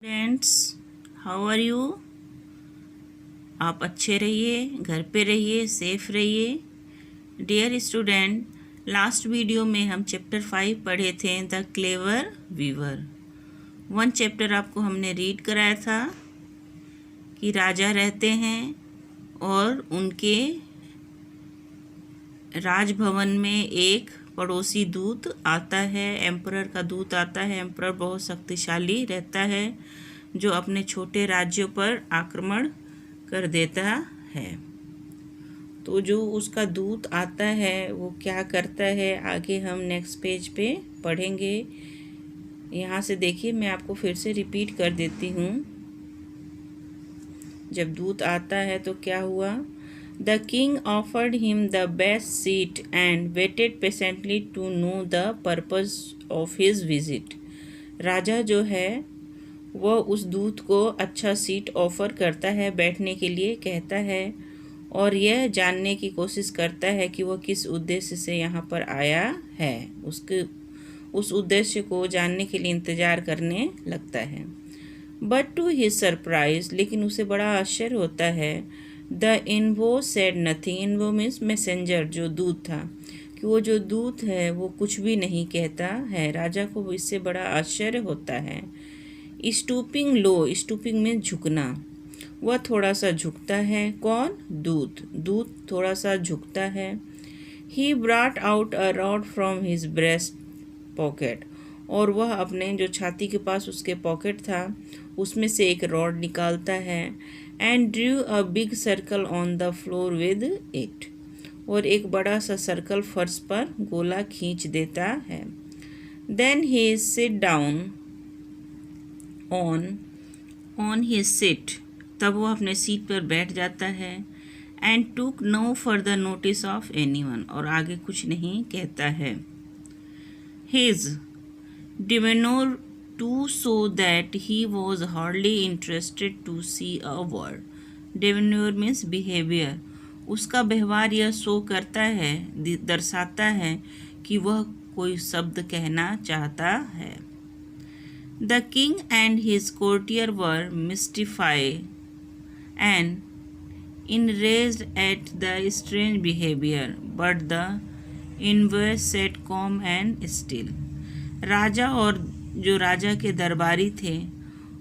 Friends, how are you. आप अच्छे रहिए, घर पे रहिए, सेफ रहिए। डियर स्टूडेंट, लास्ट वीडियो में हम चैप्टर 5 पढ़े थे, द क्लेवर वीवर। 1 चैप्टर आपको हमने रीड कराया था कि राजा रहते हैं और उनके राजभवन में एक पड़ोसी दूत आता है, एम्परर का दूत आता है। एम्परर बहुत शक्तिशाली रहता है जो अपने छोटे राज्यों पर आक्रमण कर देता है। तो जो उसका दूत आता है वो क्या करता है, आगे हम नेक्स्ट पेज पे पढ़ेंगे। यहाँ से देखिए, मैं आपको फिर से रिपीट कर देती हूँ। जब दूत आता है तो क्या हुआ। The king offered him the best seat and waited patiently to know the purpose of his visit. राजा जो है वह उस दूत को अच्छा सीट ऑफ़र करता है, बैठने के लिए कहता है और यह जानने की कोशिश करता है कि वह किस उद्देश्य से यहाँ पर आया है। उस उद्देश्य को जानने के लिए इंतज़ार करने लगता है। बट टू हिज सरप्राइज, लेकिन उसे बड़ा आश्चर्य होता है। The envoy said nothing. Envoy means messenger, जो दूत था, कि वो जो दूत है वो कुछ भी नहीं कहता है। राजा को इससे बड़ा आश्चर्य होता है। स्टूपिंग लो, स्टूपिंग में झुकना, वह थोड़ा सा झुकता है। कौन? दूत थोड़ा सा झुकता है। He brought out a rod from his breast pocket, और वह अपने जो छाती के पास उसके पॉकेट था उसमें से एक रॉड निकालता है। And drew a big circle on the floor with it, और एक बड़ा सा सर्कल फर्श पर गोला खींच देता है। Then he sit down on his seat, तब वो अपने सीट पर बैठ जाता है। And took no further notice of anyone, और आगे कुछ नहीं कहता है। His demeanor too so that he was hardly interested to see a word. Demeanor means behavior. उसका व्यवहार यह शो करता है, दर्शाता है कि वह कोई शब्द कहना चाहता है। The king and his courtier were mystified and enraged at the strange behavior, but the envoy sat calm and still. राजा और जो राजा के दरबारी थे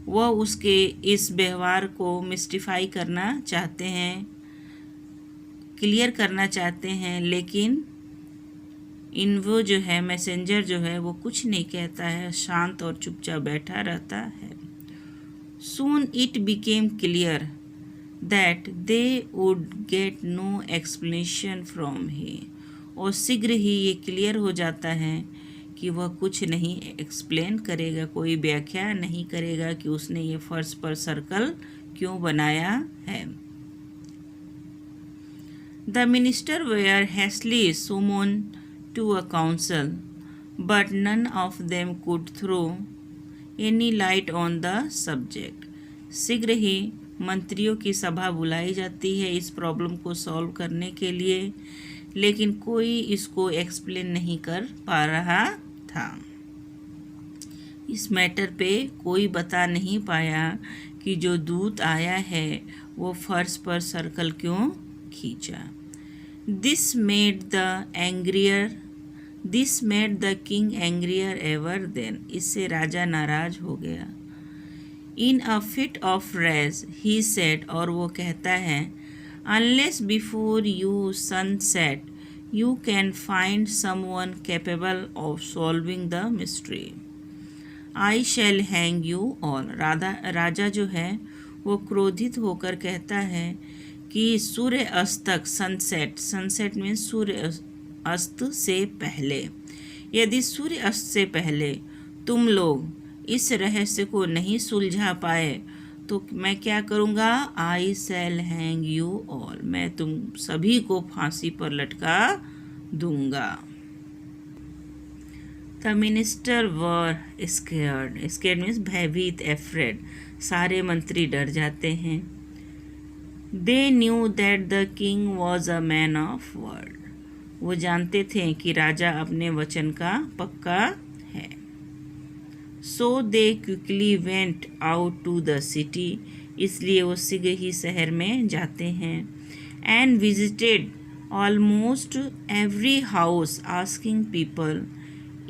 वह उसके इस व्यवहार को मिस्टिफाई करना चाहते हैं, क्लियर करना चाहते हैं, लेकिन इन्वो जो है, मैसेंजर जो है, वो कुछ नहीं कहता है, शांत और चुपचाप बैठा रहता है। Soon it became clear that they would get no explanation from him, और शीघ्र ही ये क्लियर हो जाता है कि वह कुछ नहीं एक्सप्लेन करेगा, कोई व्याख्या नहीं करेगा कि उसने ये फर्श पर सर्कल क्यों बनाया है। The minister were hastily summoned to a council, but none of them could throw any light on the subject. शीघ्र ही मंत्रियों की सभा बुलाई जाती है इस प्रॉब्लम को सॉल्व करने के लिए, लेकिन कोई इसको एक्सप्लेन नहीं कर पा रहा था। इस मैटर पे कोई बता नहीं पाया कि जो दूत आया है वो फर्श पर सर्कल क्यों खींचा। This made the king angrier ever than. इससे राजा नाराज हो गया। In a fit of rage he said, और वो कहता है, unless before you sunset you can find someone capable of solving the mystery, I shall hang you all. राजा जो है वो क्रोधित होकर कहता है कि सूर्य अस्त तक, सनसेट में सूर्य अस्त से पहले, यदि सूर्य अस्त से पहले तुम लोग इस रहस्य को नहीं सुलझा पाए तो मैं क्या करूँगा। आई शैल हैंग यू ऑल, मैं तुम सभी को फांसी पर लटका दूंगा। The minister were scared means भयभीत, एफ्रेड, सारे मंत्री डर जाते हैं। They knew that the king was a man of word, वो जानते थे कि राजा अपने वचन का पक्का है। So they quickly went out to the city, इसलिए वो शीघ्र ही शहर में जाते हैं. And visited almost every house asking people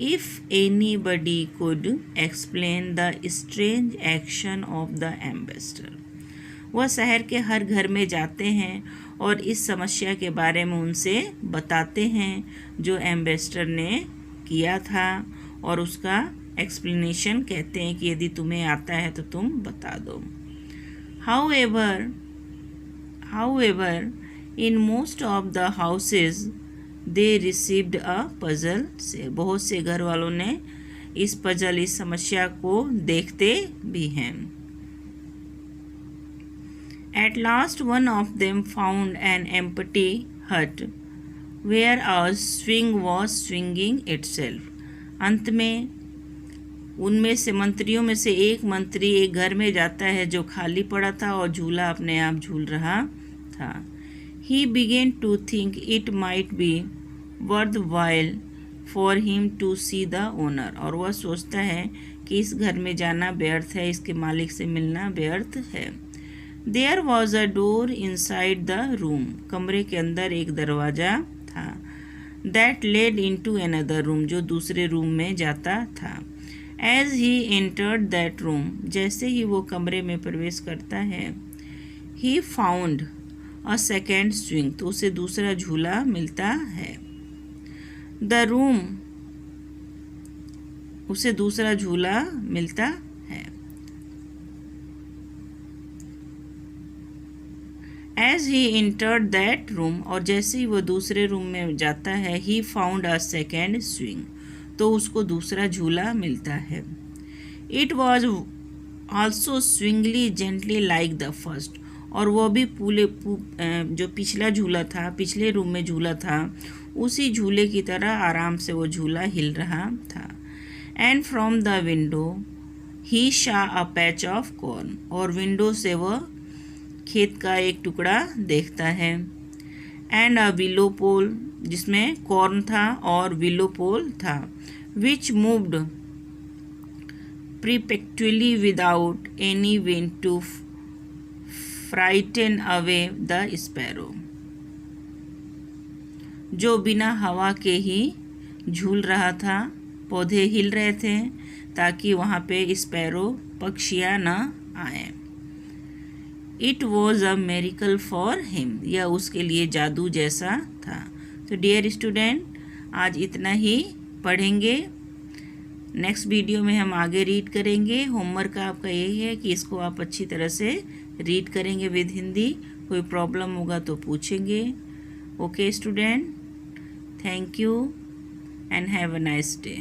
if anybody could explain the strange action of the ambassador. वह शहर के हर घर में जाते हैं और इस समस्या के बारे में उनसे बताते हैं जो एम्बेसडर ने किया था, और उसका एक्सप्लेनेशन कहते हैं कि यदि तुम्हें आता है तो तुम बता दो. However, in most of the houses they received a puzzle, से बहुत से घर वालों ने इस पजल, इस समस्या को देखते भी हैं. At last one of them found an empty hut where a swing was swinging itself. अंत में उनमें से मंत्रियों में से एक मंत्री एक घर में जाता है जो खाली पड़ा था और झूला अपने आप झूल रहा था. He began to think it might be worthwhile for him to see the owner. और वह सोचता है कि इस घर में जाना व्यर्थ है, इसके मालिक से मिलना व्यर्थ है. There was a door inside the room. कमरे के अंदर एक दरवाज़ा था. That led into another room, जो दूसरे रूम में जाता था. As he entered that room, जैसे ही वो कमरे में प्रवेश करता है, he found a second swing, तो उसे दूसरा झूला मिलता है. द रूम, उसे दूसरा झूला मिलता है. As he entered that room, और जैसे ही वो दूसरे रूम में जाता है, he found a second swing, तो उसको दूसरा झूला मिलता है. It was also swingly gently like the first, और वो भी जो पिछला झूला था, पिछले रूम में झूला था, उसी झूले की तरह आराम से वो झूला हिल रहा था. एंड फ्रॉम द विंडो ही शा अ पैच ऑफ कॉर्न, और विंडो से वह खेत का एक टुकड़ा देखता है. एंड अ विलो पोल, जिसमें कॉर्न था और विलो पोल था, विच moved perpetually without any wind to frighten away the sparrow, जो बिना हवा के ही झूल रहा था. पौधे हिल रहे थे ताकि वहाँ पे स्पैरो, पक्षियाँ न आए. It was a miracle for him, यह उसके लिए जादू जैसा था. तो डियर स्टूडेंट, आज इतना ही पढ़ेंगे. नेक्स्ट वीडियो में हम आगे रीड करेंगे. होमवर्क आपका यही है कि इसको आप अच्छी तरह से रीड करेंगे विद हिंदी. कोई प्रॉब्लम होगा तो पूछेंगे. Okay student, thank you and have a nice day.